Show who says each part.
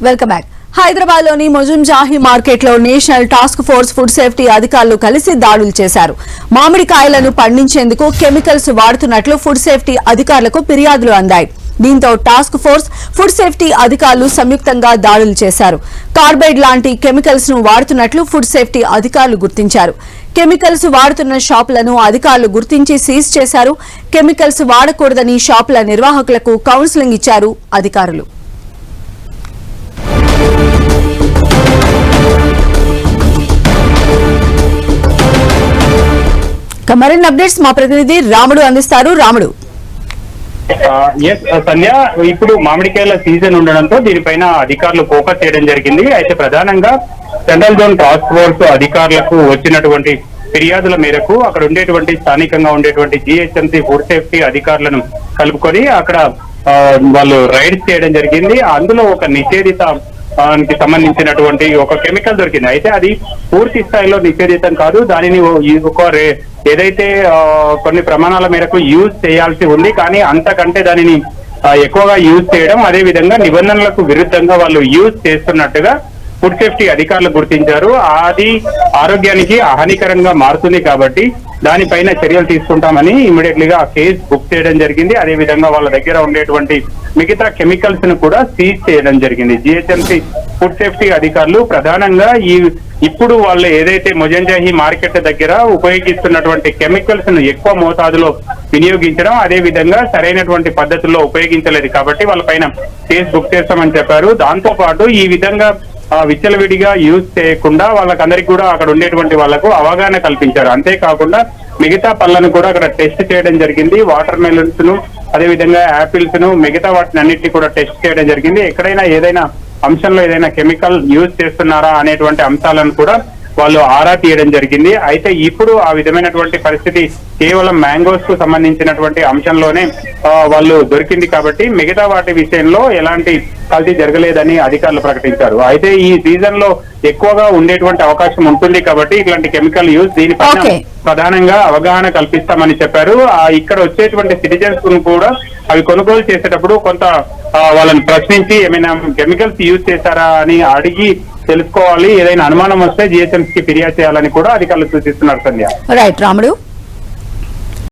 Speaker 1: Welcome back. Hyderabad లోని Mozamjahi market లో national task force food safety అధికారులు కలిసి దాడులు చేశారు. మామిడికాయలను పండించేందుకు కెమికల్స్ వాడుతున్నట్లు ఫుడ్ సేఫ్టీ అధికారులకు ఫిర్యాదులు అందాయి. దీంతో టాస్క్ ఫోర్స్ ఫుడ్ సేఫ్టీ అధికారులు సంయుక్తంగా దాడులు చేశారు. కార్బైడ్ లాంటి కెమికల్స్ ను వాడుతున్నట్లు ఫుడ్ సేఫ్టీ అధికారులు గుర్తించారు. కెమికల్స్ వాడుతున్న షాపులను అధికారులు గుర్తించి సీజ్ చేశారు. కెమికల్స్ వాడకూడదని షాపుల నిర్వాహకులకు కౌన్సిలింగ్ ఇచ్చారు అధికారులు. మరిన్ని అప్డేట్స్ మా ప్రతినిధి రాముడు అందిస్తారు. రాముడు.
Speaker 2: సంధ్య, ఇప్పుడు మామిడికాయల సీజన్ ఉండడంతో దీనిపైన అధికారులు ఫోకస్ చేయడం జరిగింది. అయితే ప్రధానంగా సెంట్రల్ జోన్ టాస్క్ ఫోర్స్ అధికారులకు వచ్చినటువంటి ఫిర్యాదుల మేరకు అక్కడ ఉండేటువంటి స్థానికంగా ఉండేటువంటి జిహెచ్ఎంసీ ఫుడ్ సేఫ్టీ అధికారులను కలుపుకొని అక్కడ వాళ్ళు రైడ్స్ చేయడం జరిగింది. అందులో ఒక నిషేధిత సంబంధించినటువంటి ఒక కెమికల్ దొరికింది. అయితే అది పూర్తి స్థాయిలో నిషేధితం కాదు. దానిని ఏదైతే కొన్ని ప్రమాణాల మేరకు యూజ్ చేయాల్సి ఉంది, కానీ అంతకంటే దానిని ఎక్కువగా యూజ్ చేయడం, అదే విధంగా నిబంధనలకు విరుద్ధంగా వాళ్ళు యూజ్ చేస్తున్నట్టుగా ఫుడ్ సేఫ్టీ అధికారులు గుర్తించారు. అది ఆరోగ్యానికి హానికరంగా మారుతుంది కాబట్టి దానిపైన చర్యలు తీసుకుంటామని ఇమీడియట్లీగా ఆ కేసు బుక్ చేయడం జరిగింది. అదే విధంగా వాళ్ళ దగ్గర ఉండేటువంటి మిగతా కెమికల్స్ ను కూడా సీజ్ చేయడం జరిగింది. జిహెచ్ఎంసీ ఫుడ్ సేఫ్టీ అధికారులు ప్రధానంగా ఇప్పుడు వాళ్ళు ఏదైతే మొజంజాహి మార్కెట్ దగ్గర ఉపయోగిస్తున్నటువంటి కెమికల్స్ ను ఎక్కువ మోతాదులో వినియోగించడం, అదే విధంగా సరైనటువంటి పద్ధతుల్లో ఉపయోగించలేదు కాబట్టి వాళ్ళపైన కేసు బుక్ చేస్తామని చెప్పారు. దాంతో పాటు ఈ విధంగా విచ్చలవిడిగా యూజ్ చేయకుండా వాళ్ళకందరికీ కూడా అక్కడ ఉండేటువంటి వాళ్లకు అవగాహన కల్పించారు. అంతేకాకుండా మిగతా పళ్ళను కూడా అక్కడ టెస్ట్ చేయడం జరిగింది. వాటర్ మెలన్స్ ను, అదే విధంగా యాపిల్స్ ను, మిగతా వాటిని అన్నిటిని కూడా టెస్ట్ చేయడం జరిగింది. ఎక్కడైనా ఏదైనా అంశంలో ఏదైనా కెమికల్ యూజ్ చేస్తున్నారా అనేటువంటి అంశాలను కూడా వాళ్ళు ఆరా తీయడం జరిగింది. అయితే ఇప్పుడు ఆ విధమైనటువంటి పరిస్థితి కేవలం మ్యాంగోస్ కు సంబంధించినటువంటి అంశంలోనే వాళ్ళు దొరికింది కాబట్టి మిగతా వాటి విషయంలో ఎలాంటి కల్తీ జరగలేదని అధికారులు ప్రకటించారు. అయితే ఈ సీజన్ లో ఎక్కువగా ఉండేటువంటి అవకాశం ఉంటుంది కాబట్టి ఇట్లాంటి కెమికల్ యూజ్ దీనిపైన ప్రధానంగా అవగాహన కల్పిస్తామని చెప్పారు. ఇక్కడ వచ్చేటువంటి సిటిజన్స్ కూడా అవి కొనుగోలు చేసేటప్పుడు కొంత వాళ్ళని ప్రశ్నించి ఏమైనా కెమికల్స్ యూజ్ చేశారా అని అడిగి తెలుసుకోవాలి. ఏదైనా అనుమానం వస్తే జిహెచ్ఎంసీకి ఫిర్యాదు చేయాలని కూడా అధికారులు సూచిస్తున్నారు. సంధ్య.
Speaker 1: రైట్ రాముడు.